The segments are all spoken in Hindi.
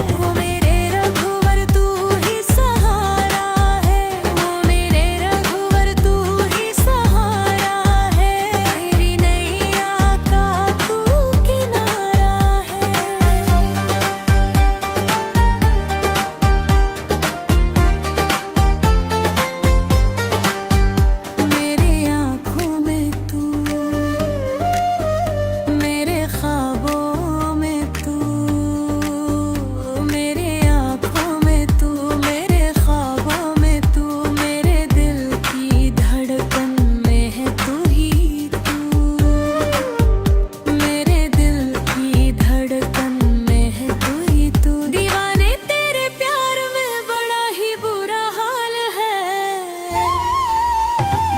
वो मेरे रघुवर तू ही सहारा है, वो मेरे रघुवर तू ही सहारा है, मेरी नैया का तू किनारा है। मेरी आँखों में तू, मेरे ख्वाबों में तू, मेरी आँखों में तू, मेरे ख्वाबों में तू, मेरे दिल की धड़कन में है तू ही तू, मेरे दिल की धड़कन में है तू ही तू। दीवाने तेरे प्यार में बड़ा ही बुरा हाल है,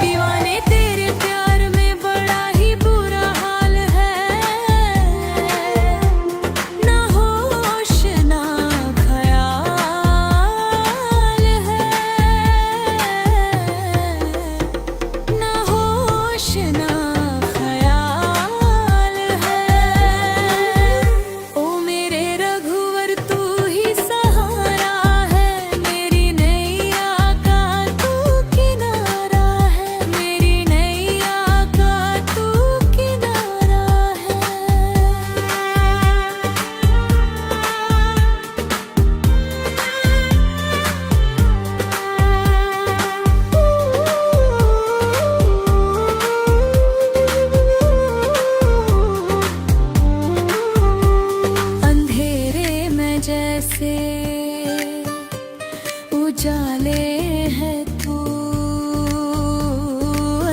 दीवाने तेरे प्यार में बड़ा ही बुरा हाल है, ना होश ना ख्याल है, ना होश ना ख्याल है। ओ मेरे रघुवर तू ही सहारा है, मेरी नैया का तू किनारा है, मेरी नैया का तू किनारा है। अंधेरे में जैसे उजाले है तू,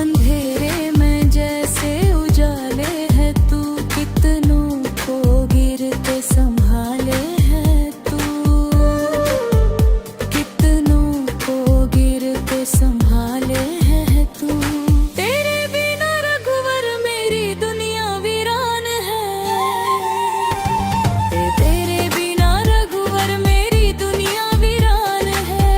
अंधेरे में जैसे उजाले है तू, कितनों को गिरते संभाले है तू, कितनों को गिरते संभाले है तू। तेरे बिना रघुवर मेरी दुनिया वीरान है, तेरे बिना रघुवर मेरी दुनिया वीरान है,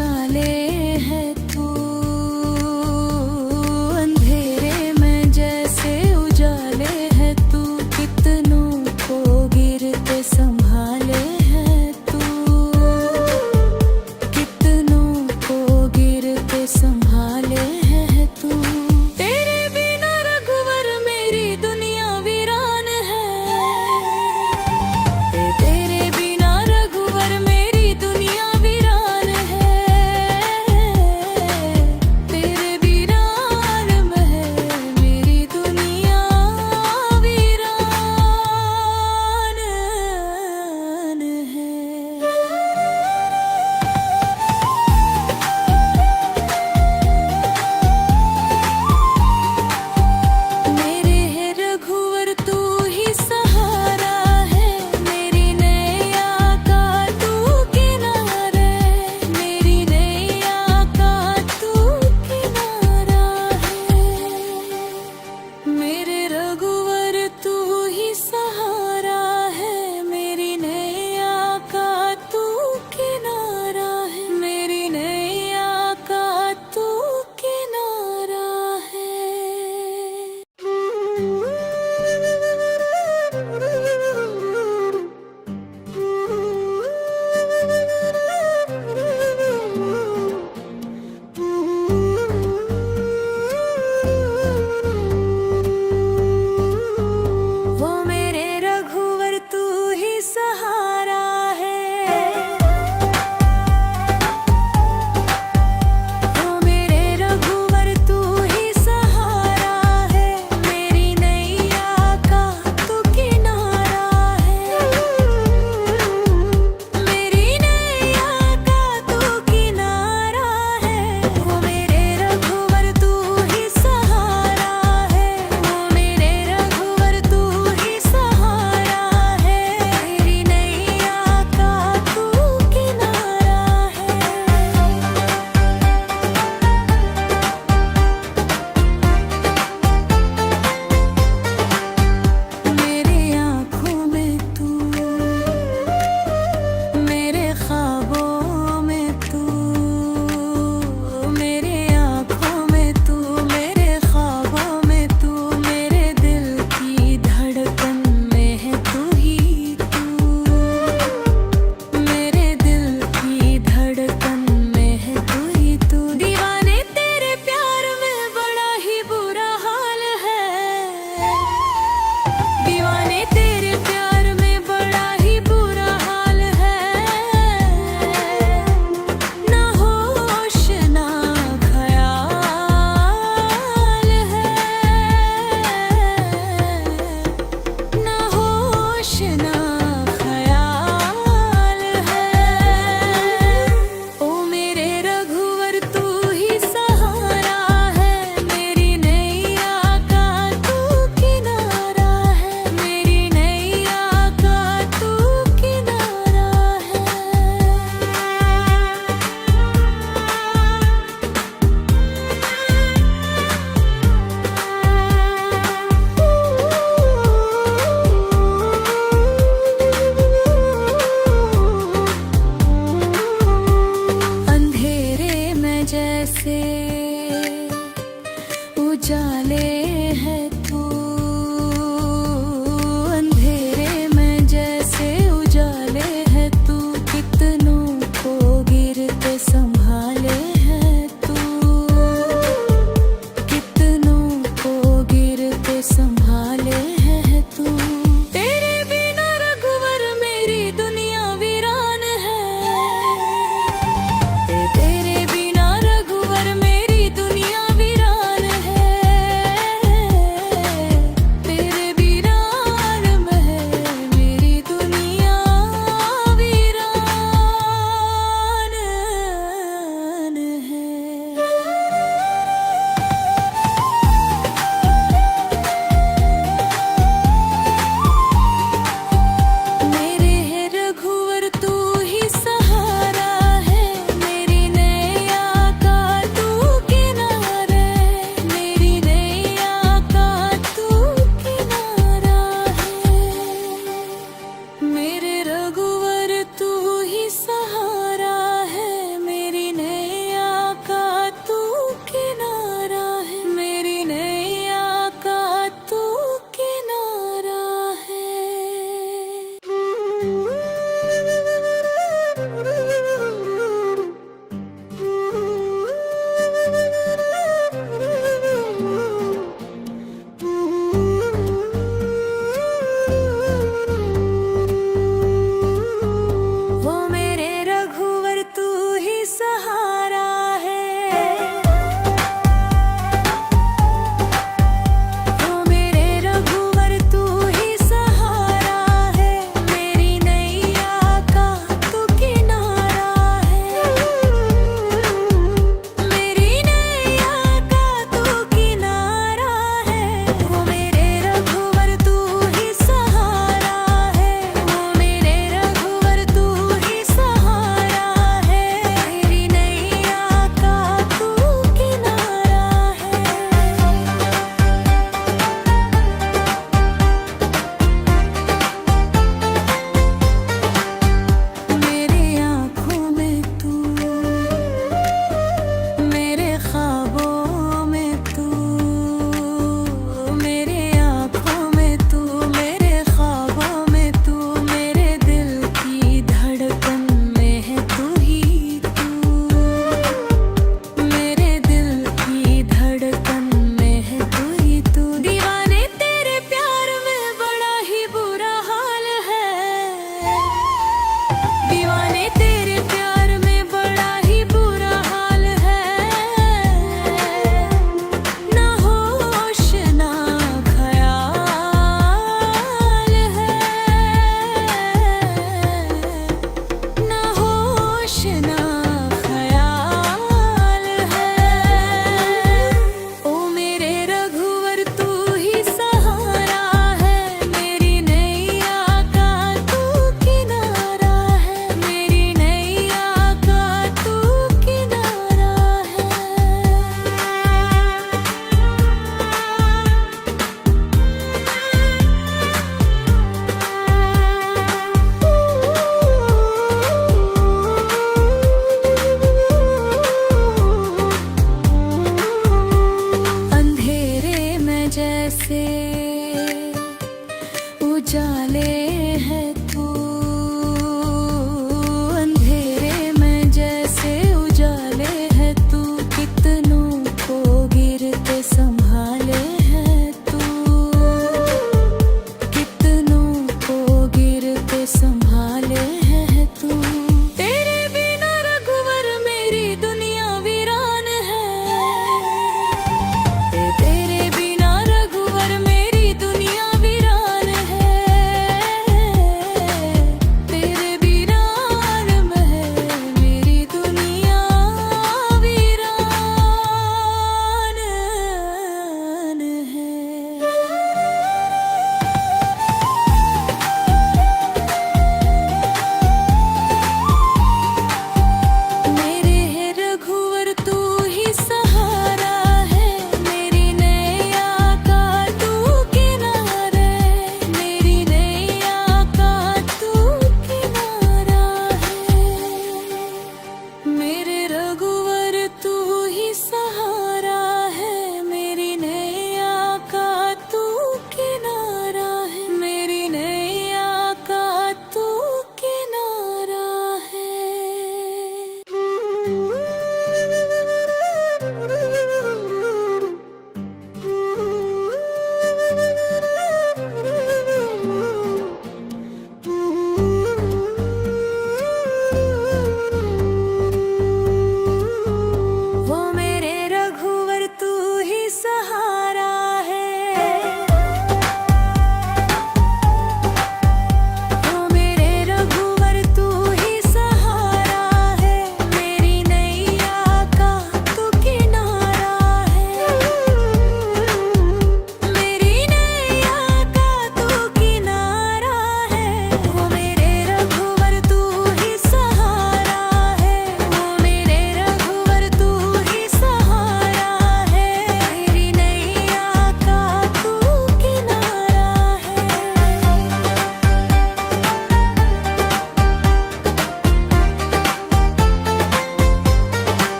उजाले है तू, अंधेरे में जैसे उजाले है तू, कितनों को गिरते संभाले है तू, कितनों को गिरते संभाले है तू। तेरे बिना रघुवर मेरी दुनिया वीरान है, तेरे बिना रघुवर मेरी दुनिया वीरान है।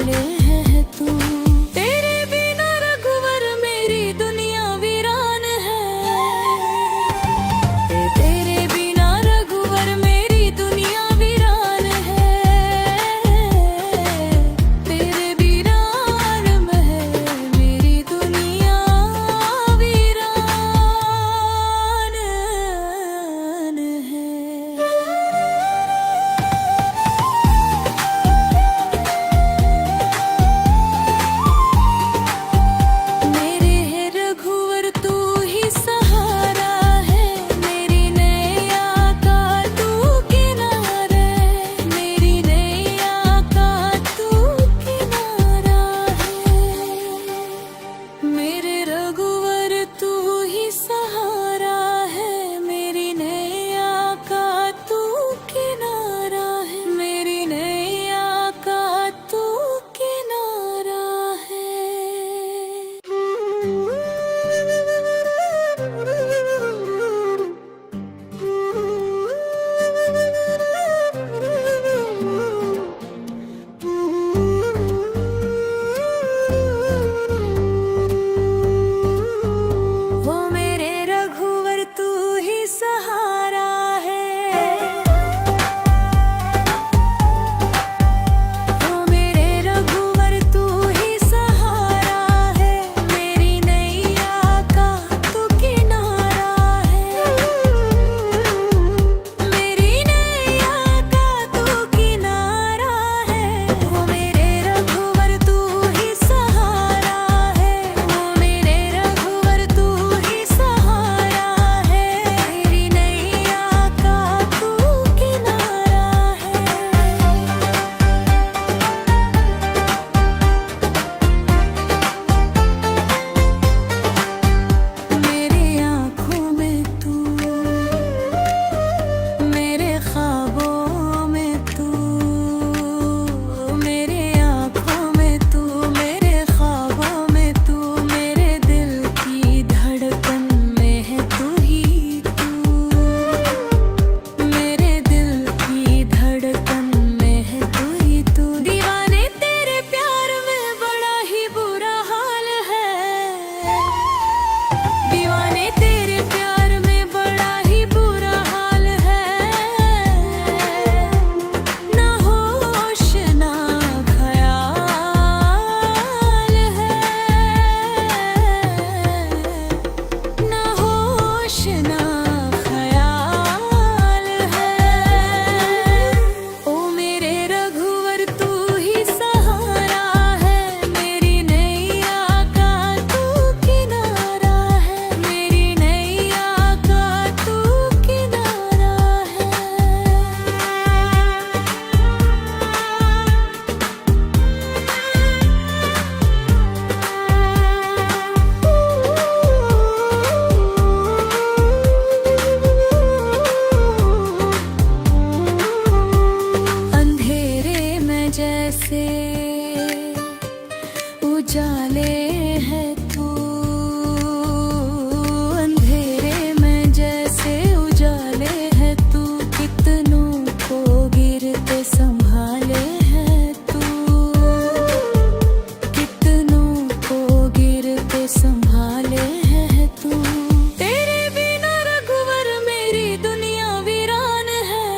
संभाले है तू। तेरे बिना रघुवर मेरी दुनिया वीरान है। तेरे बिना रघुवर मेरी दुनिया वीरान है। तेरे बिना रम है मेरी दुनिया वीरान है। मेरे है रघुवर तू ही सहारा है। मेरी नैया का तू किनारा है। मेरी नैया का तू किनारा है। मेरे रघुवर तू ही सहारा है। मेरी नैया का तू किनारा है। मेरी नैया का तू किनारा है। वो मेरे रघुवर तू ही सहारा है। वो मेरे रघुवर तू ही सहारा है। मेरी नैया का तू किनारा है। मेरी नैया का तू किनारा है। वो मेरे रघुवर तू ही सहारा है। वो मेरे रघुवर तू ही सहारा है। मेरी नैया का तू किनारा है। मेरी आँखों में तू, मेरे ख्वाबों में तू। मेरी आँखों में तू, मेरे ख्वाबों में तू। मेरे दिल की धड़कन में है तू ही तू। मेरे दिल की धड़कन में है तू ही तू। दीवाने तेरे प्यार में बड़ा ही बुरा हाल है। दीवाने तेरे प्यार में बड़ा ही बुरा हाल है। ना होश ना ख्याल है। ना होश ना ख्याल है। ओ मेरे रघुवर तू ही सहारा है। मेरी नैया का तू किनारा है। मेरी नैया का तू किनारा है। अंधेरे में जैसे उजाले है तू। अंधेरे में जैसे उजाले है तू। कितनों को गिरते संभाले है तू। कितनों को गिरते संभाले है तू। तेरे बिना रघुवर मेरी दुनिया वीरान है।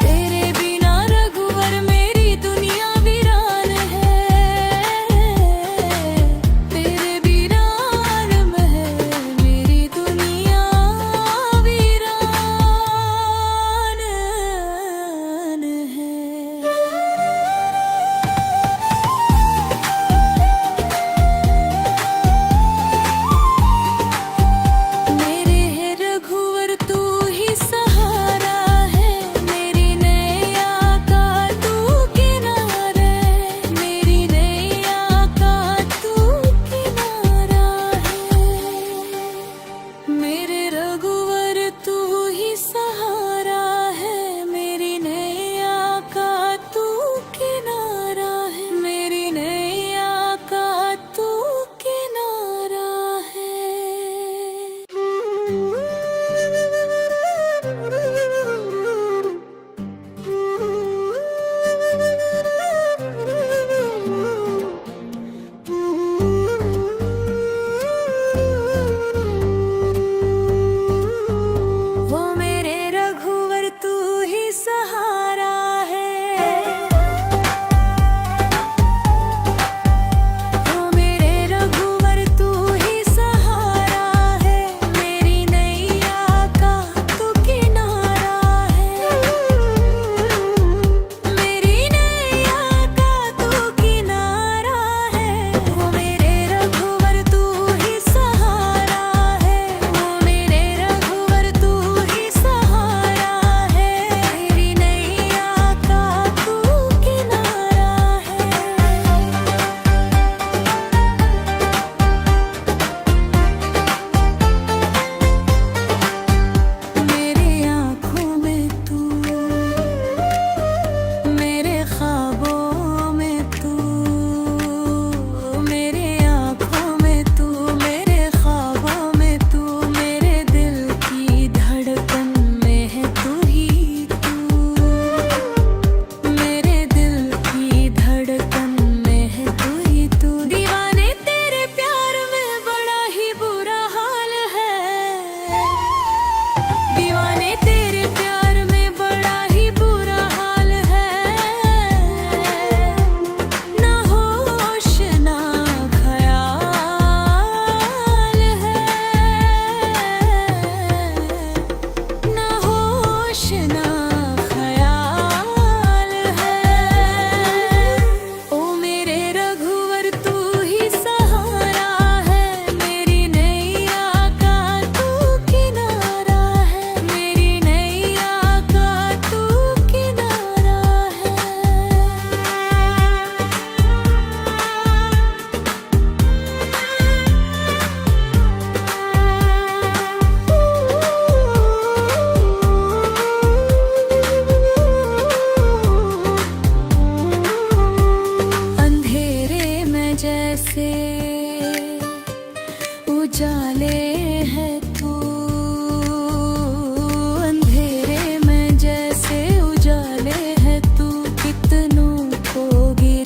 तेरे बिना रघुवर मेरी दुनिया वीरान है।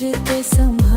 तुझते संभाल